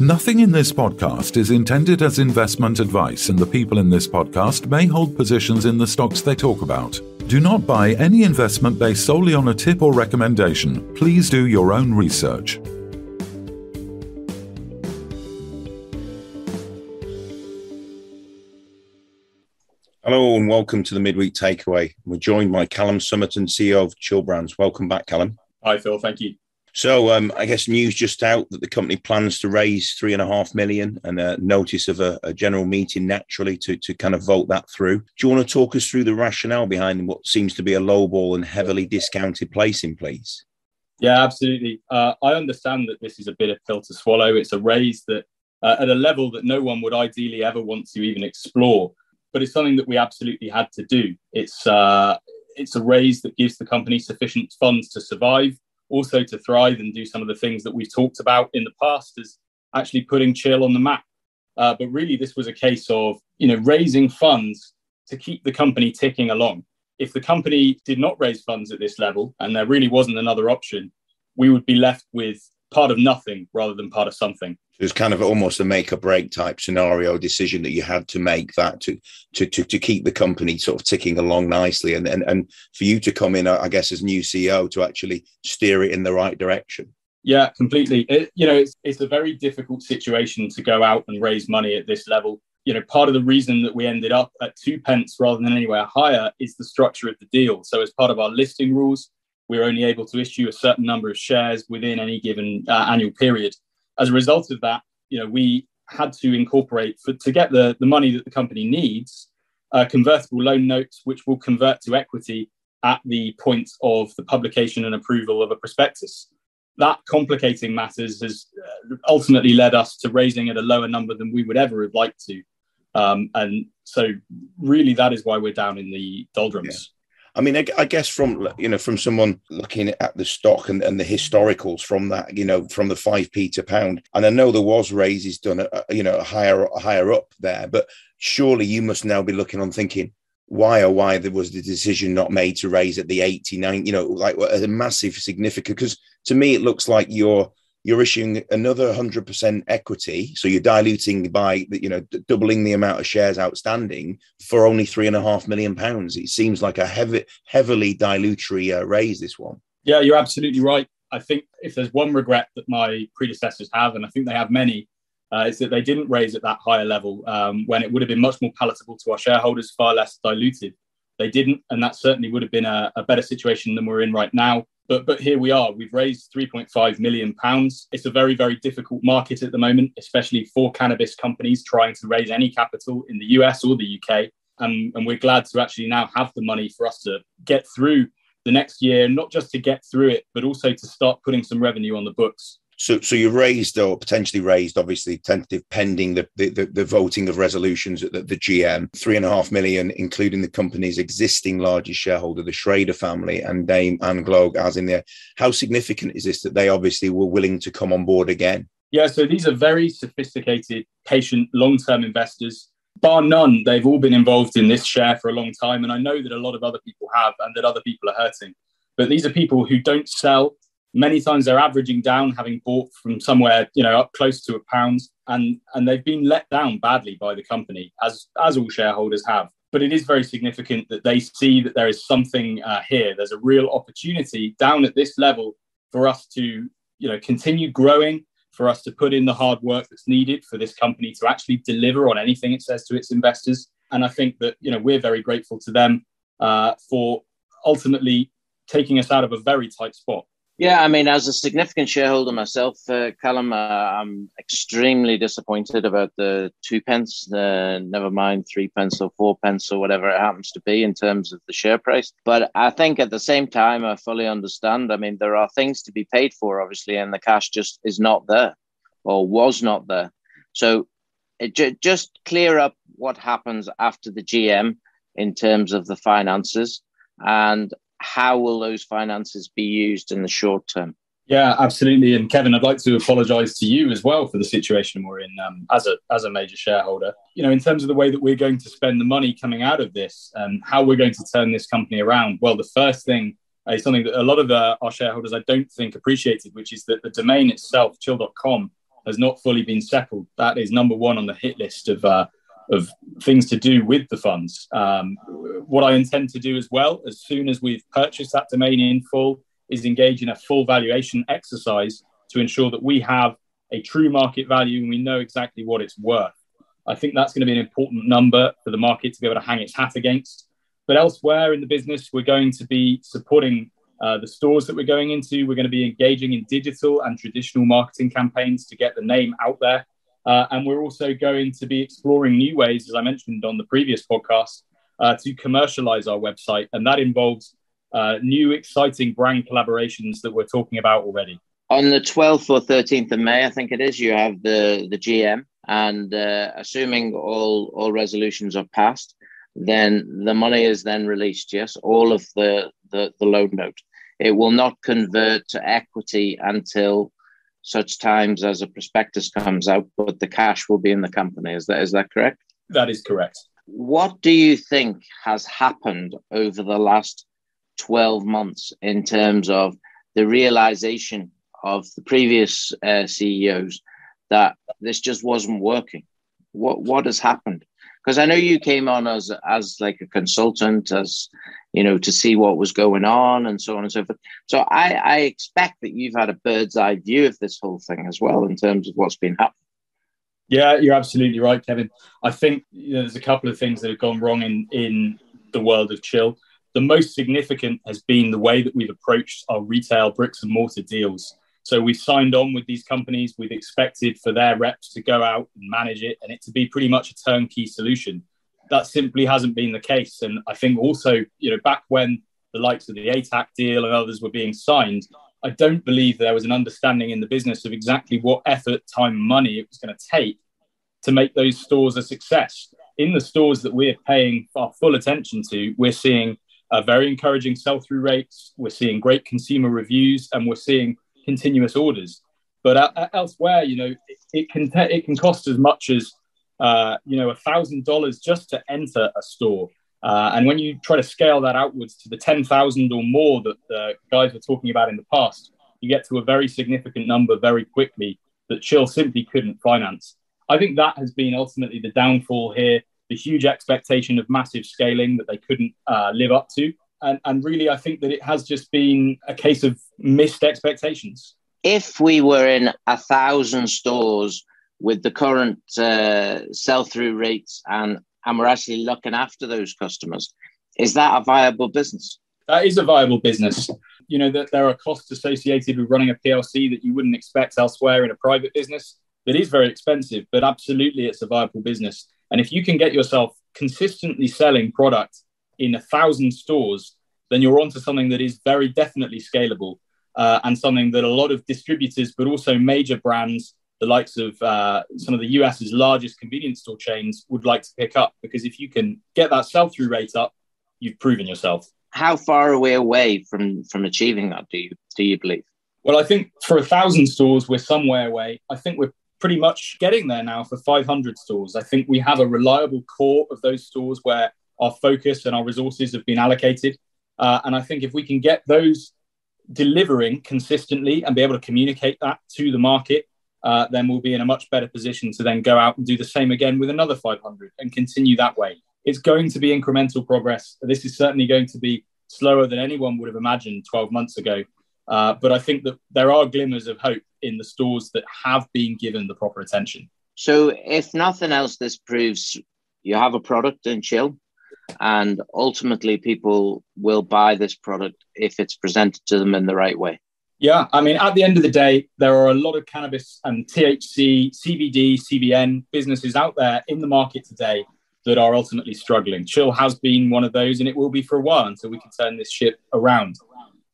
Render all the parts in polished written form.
Nothing in this podcast is intended as investment advice, and the people in this podcast may hold positions in the stocks they talk about. Do not buy any investment based solely on a tip or recommendation. Please do your own research. Hello and welcome to the Midweek Takeaway. We're joined by Callum, Sommerton, CEO of Chill Brands. Welcome back, Callum. Hi, Phil. Thank you. So I guess news just out that the company plans to raise $3.5 million and a notice of a general meeting naturally to kind of vote that through. Do you want to talk us through the rationale behind what seems to be a lowball and heavily discounted placing, please? Yeah, absolutely. I understand that this is a bitter pill to swallow. It's a raise that at a level that no one would ideally ever want to even explore, but it's something that we absolutely had to do. It's a raise that gives the company sufficient funds to survive, also to thrive and do some of the things that we've talked about in the past as actually putting Chill on the map. But really, this was a case of, raising funds to keep the company ticking along. If the company did not raise funds at this level and there really wasn't another option, we would be left with part of nothing rather than part of something. It was kind of almost a make or break type scenario decision that you had to make that to keep the company sort of ticking along nicely and for you to come in, I guess, as new CEO to actually steer it in the right direction. Yeah, completely. It's a very difficult situation to go out and raise money at this level. Part of the reason that we ended up at 2p rather than anywhere higher is the structure of the deal. So as part of our listing rules, we're only able to issue a certain number of shares within any given annual period. As a result of that, we had to incorporate, to get the money that the company needs, convertible loan notes, which will convert to equity at the point of the publication and approval of a prospectus. That complicating matters has ultimately led us to raising at a lower number than we would ever have liked to. And so really that is why we're down in the doldrums. Yeah. I mean, I guess from someone looking at the stock and the historicals from that, from the 5p to pound, and I know there was raises done at, higher up there, but surely you must now be looking on thinking, why there was the decision not made to raise at the 89, like a massive significant, because to me, it looks like you're issuing another 100% equity. So you're diluting by, doubling the amount of shares outstanding for only £3.5 million. It seems like a heavily dilutory raise, this one. Yeah, you're absolutely right. I think if there's one regret that my predecessors have, and I think they have many, is that they didn't raise at that higher level when it would have been much more palatable to our shareholders, far less diluted. They didn't, and that certainly would have been a better situation than we're in right now. But here we are. We've raised £3.5 million. It's a very, very difficult market at the moment, especially for cannabis companies trying to raise any capital in the US or the UK. And we're glad to actually now have the money for us to get through the next year, not just to get through it, but also to start putting some revenue on the books. So you've raised or potentially raised, obviously, tentative pending the voting of resolutions at the GM, £3.5 million, including the company's existing largest shareholder, the Schrader family, and Dame Anne Gloag as in there. How significant is this that they obviously were willing to come on board again? Yeah, so these are very sophisticated, patient, long-term investors. Bar none, they've all been involved in this share for a long time. And I know that a lot of other people have and that other people are hurting. But these are people who don't sell. Many times they're averaging down, having bought from somewhere, up close to £1, and they've been let down badly by the company, as all shareholders have. But it is very significant that they see that there is something here. There's a real opportunity down at this level for us to, continue growing, for us to put in the hard work that's needed for this company to actually deliver on anything it says to its investors. And I think that, we're very grateful to them for ultimately taking us out of a very tight spot. Yeah, I mean, as a significant shareholder myself, Callum, I'm extremely disappointed about the 2p, never mind 3p or 4p or whatever it happens to be in terms of the share price. But I think at the same time, I fully understand. I mean, there are things to be paid for, obviously, and the cash just is not there or was not there. So just clear up what happens after the GM in terms of the finances and how will those finances be used in the short term? Yeah, absolutely. And Kevin, I'd like to apologise to you as well for the situation we're in as a major shareholder. In terms of the way that we're going to spend the money coming out of this and how we're going to turn this company around. Well, the first thing is something that a lot of our shareholders I don't think appreciated, which is that the domain itself, chill.com, has not fully been settled. That is number one on the hit list of things to do with the funds. What I intend to do as well, as soon as we've purchased that domain in full, is engage in a full valuation exercise to ensure that we have a true market value and we know exactly what it's worth. I think that's going to be an important number for the market to be able to hang its hat against. But elsewhere in the business, we're going to be supporting the stores that we're going into. We're going to be engaging in digital and traditional marketing campaigns to get the name out there. And we're also going to be exploring new ways, as I mentioned on the previous podcast, to commercialize our website. And that involves new exciting brand collaborations that we're talking about already. On the 12th or 13th of May, I think it is, you have the GM. And assuming all resolutions are passed, then the money is then released, yes? All of the loan note. It will not convert to equity until such times as a prospectus comes out, but the cash will be in the company. Is that correct? That is correct. What do you think has happened over the last 12 months in terms of the realization of the previous CEOs that this just wasn't working? What has happened? Because I know you came on as like a consultant, as you know, to see what was going on and so on and so forth. So I expect that you've had a bird's eye view of this whole thing as well in terms of what's been happening. Yeah, you're absolutely right, Kevin. I think there's a couple of things that have gone wrong in the world of Chill. The most significant has been the way that we've approached our retail bricks and mortar deals. So we've signed on with these companies. We've expected for their reps to go out and manage it and it to be pretty much a turnkey solution. That simply hasn't been the case. And I think also, back when the likes of the ATAC deal and others were being signed, I don't believe there was an understanding in the business of exactly what effort, time, and money it was going to take to make those stores a success. In the stores that we're paying our full attention to, we're seeing very encouraging sell-through rates. We're seeing great consumer reviews and we're seeing continuous orders. But elsewhere, it can cost as much as $1,000 just to enter a store. And when you try to scale that outwards to the 10,000 or more that the guys were talking about in the past, you get to a very significant number very quickly that Chill simply couldn't finance. I think that has been ultimately the downfall here, the huge expectation of massive scaling that they couldn't live up to. And really, I think that it has just been a case of missed expectations. If we were in 1,000 stores with the current sell-through rates and we're actually looking after those customers, is that a viable business? That is a viable business. That there are costs associated with running a PLC that you wouldn't expect elsewhere in a private business. That is very expensive, but absolutely it's a viable business. And if you can get yourself consistently selling product in 1,000 stores, then you're onto something that is very definitely scalable and something that a lot of distributors, but also major brands, the likes of some of the US's largest convenience store chains would like to pick up, because if you can get that sell-through rate up, you've proven yourself. How far are we away from achieving that, do you believe? Well, I think for 1,000 stores, we're somewhere away. I think we're pretty much getting there now for 500 stores. I think we have a reliable core of those stores where our focus and our resources have been allocated. And I think if we can get those delivering consistently and be able to communicate that to the market, then we'll be in a much better position to then go out and do the same again with another 500 and continue that way. It's going to be incremental progress. This is certainly going to be slower than anyone would have imagined 12 months ago. But I think that there are glimmers of hope in the stores that have been given the proper attention. So if nothing else, this proves you have a product in Chill, and ultimately people will buy this product if it's presented to them in the right way. Yeah, I mean, at the end of the day, there are a lot of cannabis and THC, CBD, CBN businesses out there in the market today that are ultimately struggling. Chill has been one of those, and it will be for a while until we can turn this ship around.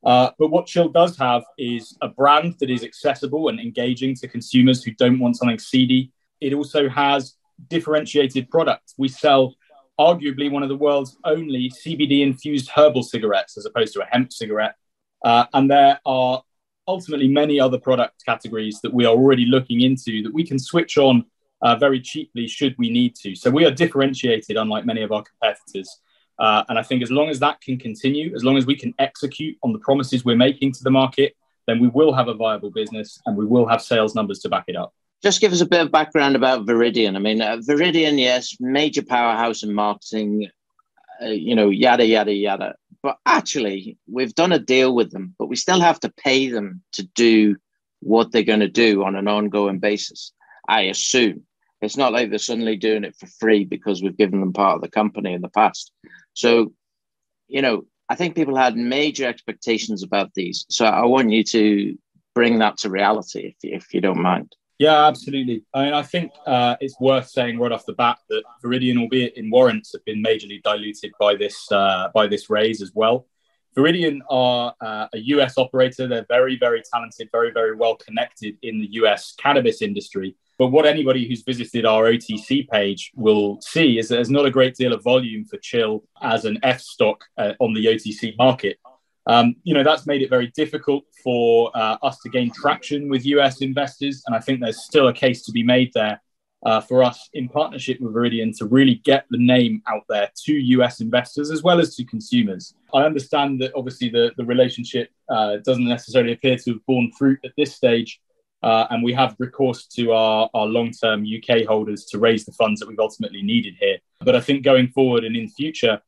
But what Chill does have is a brand that is accessible and engaging to consumers who don't want something seedy. It also has differentiated products. We sell arguably one of the world's only CBD-infused herbal cigarettes as opposed to a hemp cigarette. And there are ultimately many other product categories that we are already looking into that we can switch on very cheaply should we need to. So we are differentiated, unlike many of our competitors. And I think as long as that can continue, as long as we can execute on the promises we're making to the market, then we will have a viable business and we will have sales numbers to back it up. Just give us a bit of background about Viridian. I mean, Viridian, yes, major powerhouse in marketing, yada, yada, yada. But actually, we've done a deal with them, but we still have to pay them to do what they're going to do on an ongoing basis, I assume. It's not like they're suddenly doing it for free because we've given them part of the company in the past. So, I think people had major expectations about these. So I want you to bring that to reality, if you don't mind. Yeah, absolutely. I mean, I think it's worth saying right off the bat that Viridian, albeit in warrants, have been majorly diluted by this raise as well. Viridian are a US operator. They're very, very talented, very, very well connected in the US cannabis industry. But what anybody who's visited our OTC page will see is that there's not a great deal of volume for Chill as an F stock on the OTC market. That's made it very difficult for us to gain traction with US investors. And I think there's still a case to be made there for us in partnership with Viridian to really get the name out there to US investors as well as to consumers. I understand that obviously the relationship doesn't necessarily appear to have borne fruit at this stage. And we have recourse to our long-term UK holders to raise the funds that we've ultimately needed here. But I think going forward and in future,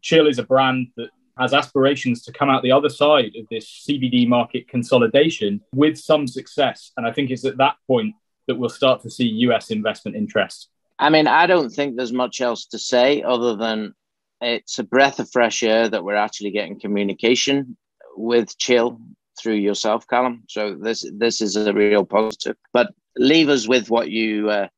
Chill is a brand that has aspirations to come out the other side of this CBD market consolidation with some success. And I think it's at that point that we'll start to see US investment interest. I mean, I don't think there's much else to say other than it's a breath of fresh air that we're actually getting communication with Chill through yourself, Callum. So this is a real positive. But leave us with what you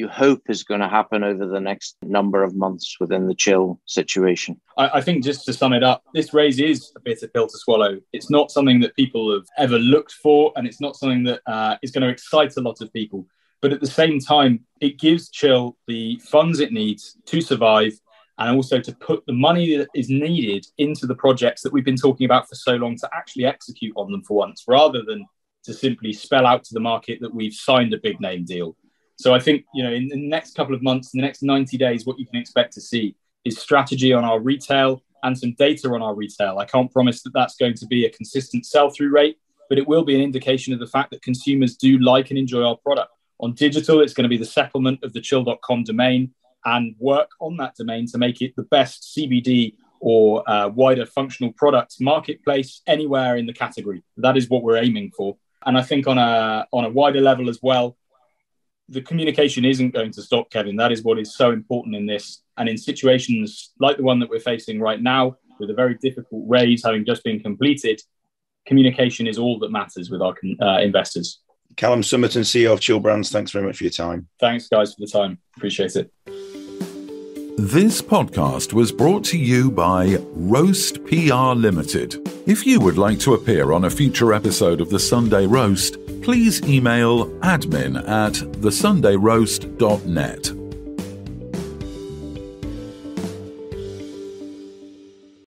hope is going to happen over the next number of months within the Chill situation. I think just to sum it up, this raise is a bitter pill to swallow. It's not something that people have ever looked for, and it's not something that is going to excite a lot of people. But at the same time, it gives Chill the funds it needs to survive and also to put the money that is needed into the projects that we've been talking about for so long to actually execute on them for once, rather than to simply spell out to the market that we've signed a big name deal. So I think, in the next couple of months, in the next 90 days, what you can expect to see is strategy on our retail and some data on our retail. I can't promise that that's going to be a consistent sell-through rate, but it will be an indication of the fact that consumers do like and enjoy our product. On digital, it's going to be the settlement of the chill.com domain and work on that domain to make it the best CBD or wider functional products marketplace anywhere in the category. That is what we're aiming for. And I think on a wider level as well, the communication isn't going to stop, Kevin. That is what is so important in this. And in situations like the one that we're facing right now, with a very difficult raise having just been completed, communication is all that matters with our investors. Callum, Sommerton, CEO of Chill Brands, thanks very much for your time. Thanks, guys, for the time. Appreciate it. This podcast was brought to you by Roast PR Limited. If you would like to appear on a future episode of The Sunday Roast, please email admin@thesundayroast.net.